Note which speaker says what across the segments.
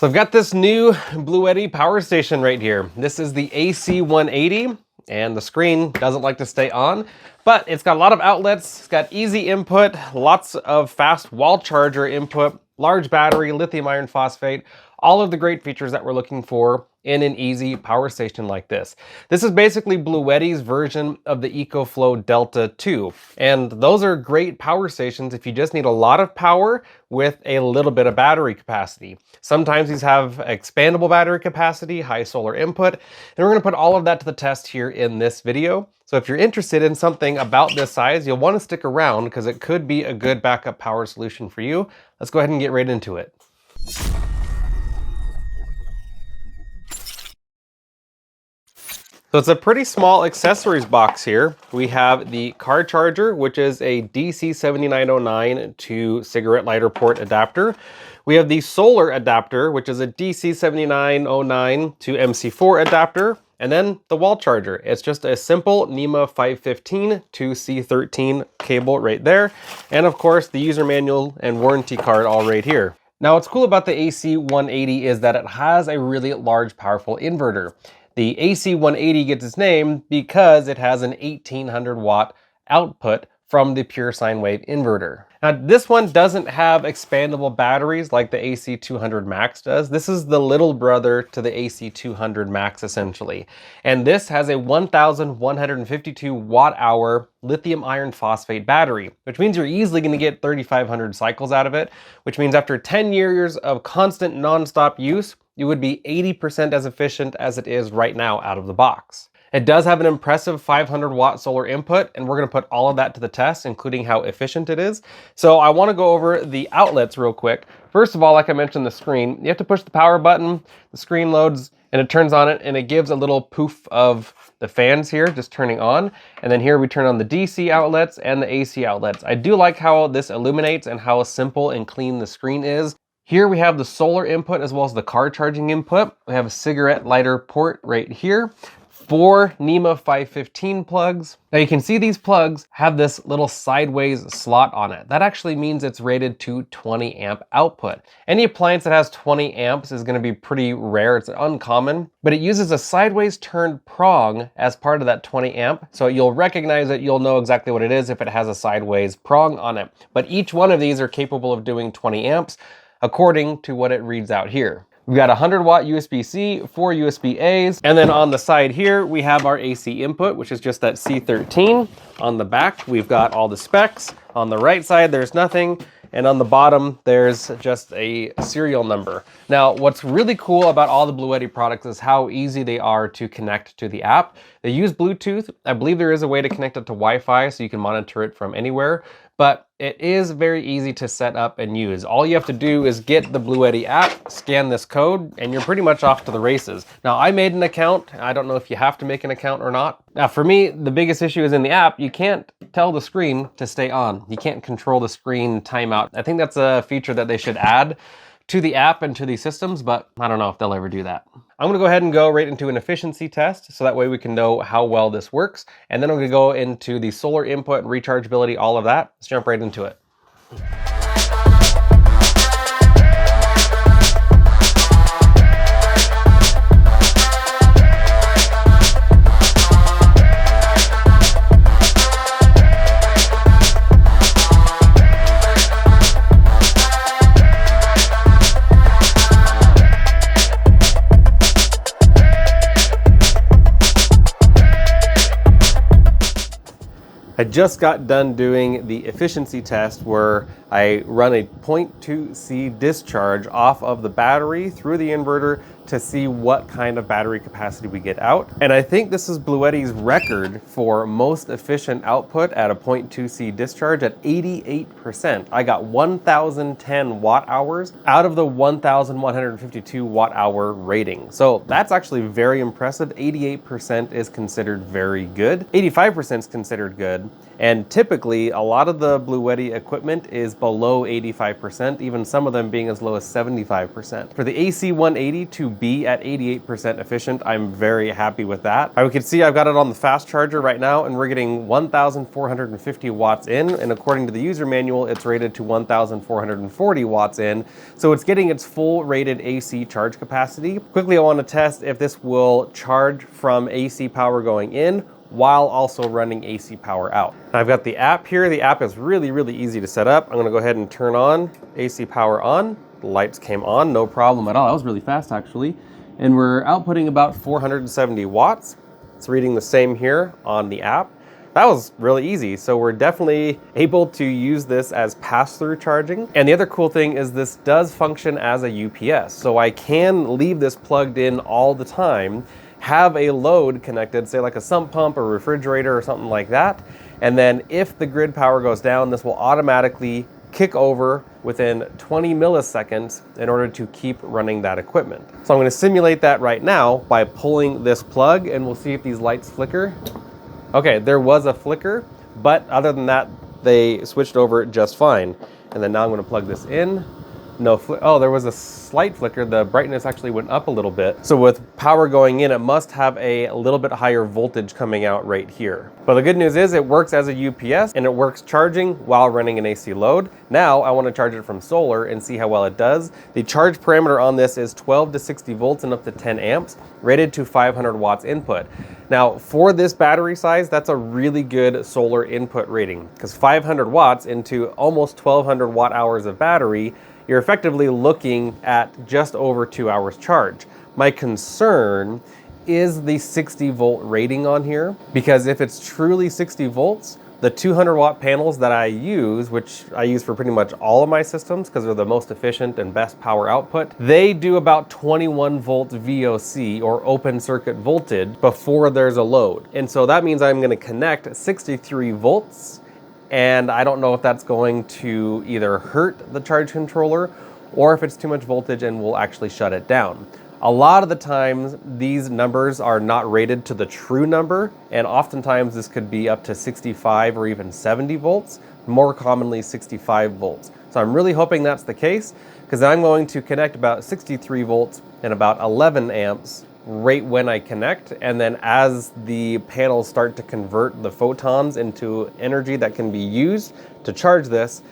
Speaker 1: So I've got this new Bluetti power station right here. This is the AC180, and the screen doesn't like to stay on, but it's got a lot of outlets, it's got easy input, lots of fast wall charger input, large battery, lithium iron phosphate, all of the great features that we're looking for in an easy power station like this. This is basically Bluetti's version of the EcoFlow Delta 2. And those are great power stations if you just need a lot of power with a little bit of battery capacity. Sometimes these have expandable battery capacity, high solar input, and we're gonna put all of that to the test here in this video. So if you're interested in something about this size, you'll wanna stick around because it could be a good backup power solution for you. Let's go ahead and get right into it. So it's a pretty small accessories box here. We have the car charger, which is a DC7909 to cigarette lighter port adapter. We have the solar adapter, which is a DC7909 to MC4 adapter. And then the wall charger. It's just a simple NEMA 515 to C13 cable right there. And of course, the user manual and warranty card all right here. Now, what's cool about the AC180 is that it has a really large, powerful inverter. The AC180 gets its name because it has an 1800 watt output from the pure sine wave inverter. Now, this one doesn't have expandable batteries like the AC200 Max does. This is the little brother to the AC200 Max essentially. And this has a 1152 watt hour lithium iron phosphate battery, which means you're easily going to get 3,500 cycles out of it, which means after 10 years of constant nonstop use, you would be 80% as efficient as it is right now out of the box. It does have an impressive 500 watt solar input, and we're gonna put all of that to the test, including how efficient it is. So I wanna go over the outlets real quick. First of all, like I mentioned, the screen, you have to push the power button, the screen loads, and it turns on it, and it gives a little poof of the fans here just turning on. And then here we turn on the DC outlets and the AC outlets. I do like how this illuminates and how simple and clean the screen is. Here we have the solar input as well as the car charging input. We have a cigarette lighter port right here. 4 NEMA 515 plugs. Now you can see these plugs have this little sideways slot on it. That actually means it's rated to 20 amp output. Any appliance that has 20 amps is gonna be pretty rare, it's uncommon, but it uses a sideways turned prong as part of that 20 amp. So you'll recognize it, you'll know exactly what it is if it has a sideways prong on it. But each one of these are capable of doing 20 amps according to what it reads out here. We've got 100 watt USB-C, 4 USB-As, and then on the side here, we have our AC input, which is just that C13. On the back, we've got all the specs. On the right side, there's nothing. And on the bottom, there's just a serial number. Now, what's really cool about all the Bluetti products is how easy they are to connect to the app. They use Bluetooth. I believe there is a way to connect it to Wi-Fi so you can monitor it from anywhere, but it is very easy to set up and use. All you have to do is get the Bluetti app, scan this code, and you're pretty much off to the races. Now, I made an account. I don't know if you have to make an account or not. Now, for me, the biggest issue is in the app, you can't tell the screen to stay on. You can't control the screen timeout. I think that's a feature that they should add to the app and to these systems, but I don't know if they'll ever do that. I'm gonna go ahead and go right into an efficiency test, so that way we can know how well this works. And then I'm gonna go into the solar input, rechargeability, all of that. Let's jump right into it. I just got done doing the efficiency test where I run a 0.2C discharge off of the battery through the inverter to see what kind of battery capacity we get out. And I think this is Bluetti's record for most efficient output at a 0.2C discharge at 88%. I got 1,010 watt hours out of the 1,152 watt hour rating. So that's actually very impressive. 88% is considered very good. 85% is considered good. And typically, a lot of the Bluetti equipment is below 85%, even some of them being as low as 75%. For the AC180 to be at 88% efficient, I'm very happy with that. I can see I've got it on the fast charger right now, and we're getting 1,450 watts in, and according to the user manual, it's rated to 1,440 watts in, so it's getting its full rated AC charge capacity. Quickly, I want to test if this will charge from AC power going in while also running AC power out. I've got the app here. The app is really easy to set up. I'm gonna go ahead and turn on AC power on. The lights came on, no problem at all. That was really fast actually. And we're outputting about 470 watts. It's reading the same here on the app. That was really easy. So we're definitely able to use this as pass-through charging. And the other cool thing is this does function as a UPS. So I can leave this plugged in all the time, have a load connected, say like a sump pump or refrigerator or something like that. And then if the grid power goes down, this will automatically kick over within 20 milliseconds in order to keep running that equipment. So I'm gonna simulate that right now by pulling this plug, and we'll see if these lights flicker. Okay, there was a flicker, but other than that, they switched over just fine. And then now I'm gonna plug this in. No oh, there was a slight flicker. The brightness actually went up a little bit. So with power going in, it must have a little bit higher voltage coming out right here. But the good news is it works as a UPS, and it works charging while running an AC load. Now I want to charge it from solar and see how well it does. The charge parameter on this is 12 to 60 volts and up to 10 amps, rated to 500 watts input. Now for this battery size, that's a really good solar input rating, because 500 watts into almost 1,200 watt hours of battery, you're effectively looking at just over 2 hours charge. My concern is the 60 volt rating on here, because if it's truly 60 volts, the 200 watt panels that I use, which I use for pretty much all of my systems because they're the most efficient and best power output, they do about 21 volts VOC, or open circuit voltage, before there's a load. And so that means I'm gonna connect 63 volts, and I don't know if that's going to either hurt the charge controller or if it's too much voltage and will actually shut it down. A lot of the times, these numbers are not rated to the true number, and oftentimes this could be up to 65 or even 70 volts, more commonly 65 volts. So I'm really hoping that's the case, because I'm going to connect about 63 volts and about 11 amps right when I connect, and then as the panels start to convert the photons into energy that can be used to charge this,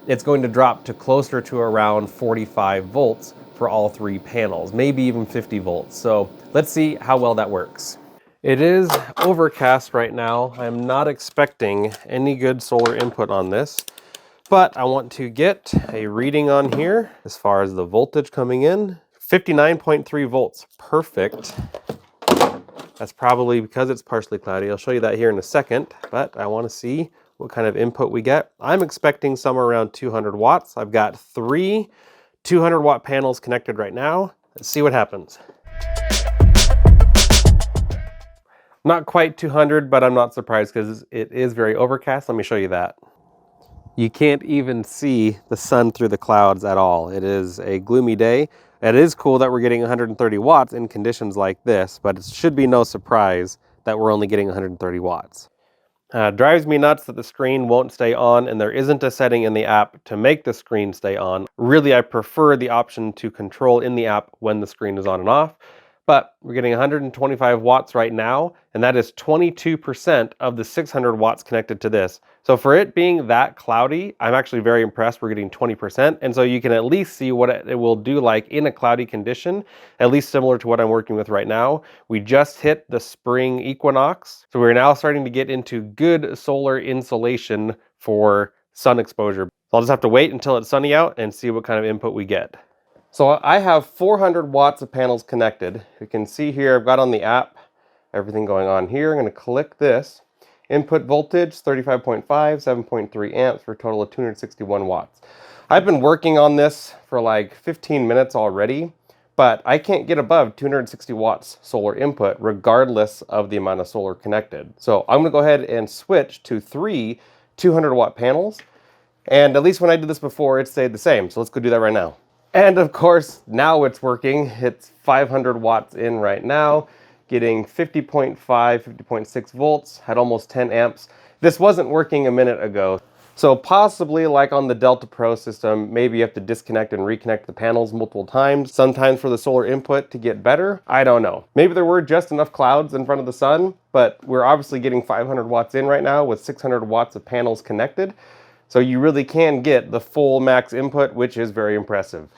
Speaker 1: it's going to drop to closer to around 45 volts for all three panels, maybe even 50 volts. So let's see how well that works. It is overcast right now. I'm not expecting any good solar input on this, but I want to get a reading on here as far as the voltage coming in. 59.3 volts, perfect. That's probably because it's partially cloudy. I'll show you that here in a second, but I want to see what kind of input we get. I'm expecting somewhere around 200 watts. I've got 3 200 watt panels connected right now. Let's see what happens. Not quite 200, but I'm not surprised because it is very overcast. Let me show you that. You can't even see the sun through the clouds at all. It is a gloomy day. It is cool that we're getting 130 watts in conditions like this, but it should be no surprise that we're only getting 130 watts. Drives me nuts that the screen won't stay on, and there isn't a setting in the app to make the screen stay on. Really, I prefer the option to control in the app when the screen is on and off. But we're getting 125 watts right now, and that is 22% of the 600 watts connected to this. So for it being that cloudy, I'm actually very impressed we're getting 20%. And so you can at least see what it will do like in a cloudy condition, at least similar to what I'm working with right now. We just hit the spring equinox, so we're now starting to get into good solar insolation for sun exposure. So I'll just have to wait until it's sunny out and see what kind of input we get. So I have 400 watts of panels connected. You can see here, I've got on the app, everything going on here. I'm gonna click this. Input voltage, 35.5, 7.3 amps for a total of 261 watts. I've been working on this for like 15 minutes already, but I can't get above 260 watts solar input regardless of the amount of solar connected. So I'm gonna go ahead and switch to 3 200 watt panels. And at least when I did this before, it stayed the same. So let's go do that right now. And of course, now it's working. It's 500 watts in right now, getting 50.5, 50.6 volts, had almost 10 amps. This wasn't working a minute ago. So possibly like on the Delta Pro system, maybe you have to disconnect and reconnect the panels multiple times, sometimes for the solar input to get better. I don't know. Maybe there were just enough clouds in front of the sun, but we're obviously getting 500 watts in right now with 600 watts of panels connected. So you really can get the full max input, which is very impressive.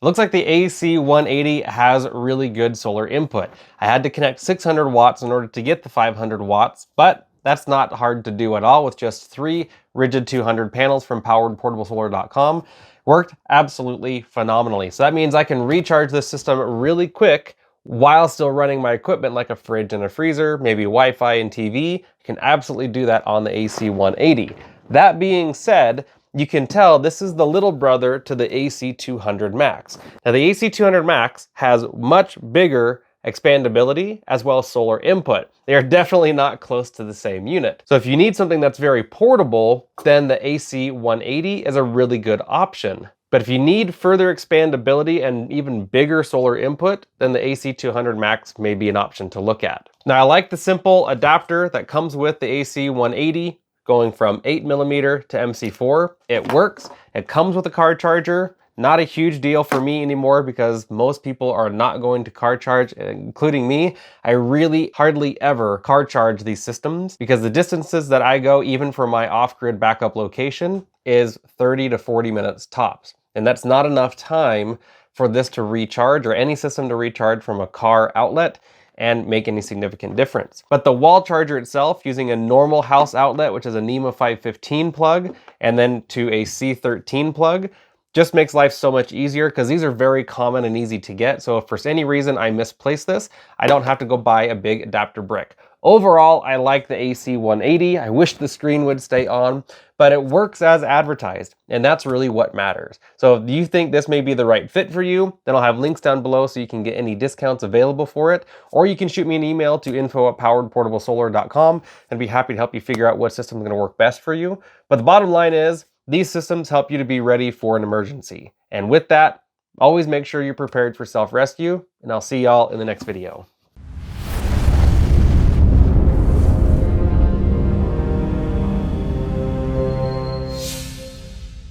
Speaker 1: Looks like the AC180 has really good solar input. I had to connect 600 watts in order to get the 500 watts, but that's not hard to do at all with just 3 rigid 200 panels from poweredportablesolar.com. Worked absolutely phenomenally. So that means I can recharge this system really quick while still running my equipment like a fridge and a freezer, maybe Wi-Fi and TV. I can absolutely do that on the AC180. That being said, you can tell this is the little brother to the AC200 Max. Now the AC200 Max has much bigger expandability as well as solar input. They are definitely not close to the same unit. So if you need something that's very portable, then the AC180 is a really good option. But if you need further expandability and even bigger solar input, then the AC200 Max may be an option to look at. Now I like the simple adapter that comes with the AC180. Going from 8mm to MC4. It works. It comes with a car charger. Not a huge deal for me anymore because most people are not going to car charge, including me. I really hardly ever car charge these systems because the distances that I go, even for my off-grid backup location, is 30 to 40 minutes tops. And that's not enough time for this to recharge or any system to recharge from a car outlet and make any significant difference. But the wall charger itself, using a normal house outlet, which is a NEMA 515 plug, and then to a C13 plug, just makes life so much easier because these are very common and easy to get. So if for any reason I misplace this, I don't have to go buy a big adapter brick. Overall, I like the AC180. I wish the screen would stay on, but it works as advertised, and that's really what matters. So if you think this may be the right fit for you, then I'll have links down below so you can get any discounts available for it, or you can shoot me an email to info@poweredportablesolar.com and I'd be happy to help you figure out what system is going to work best for you. But the bottom line is, these systems help you to be ready for an emergency. And with that, always make sure you're prepared for self-rescue, and I'll see y'all in the next video.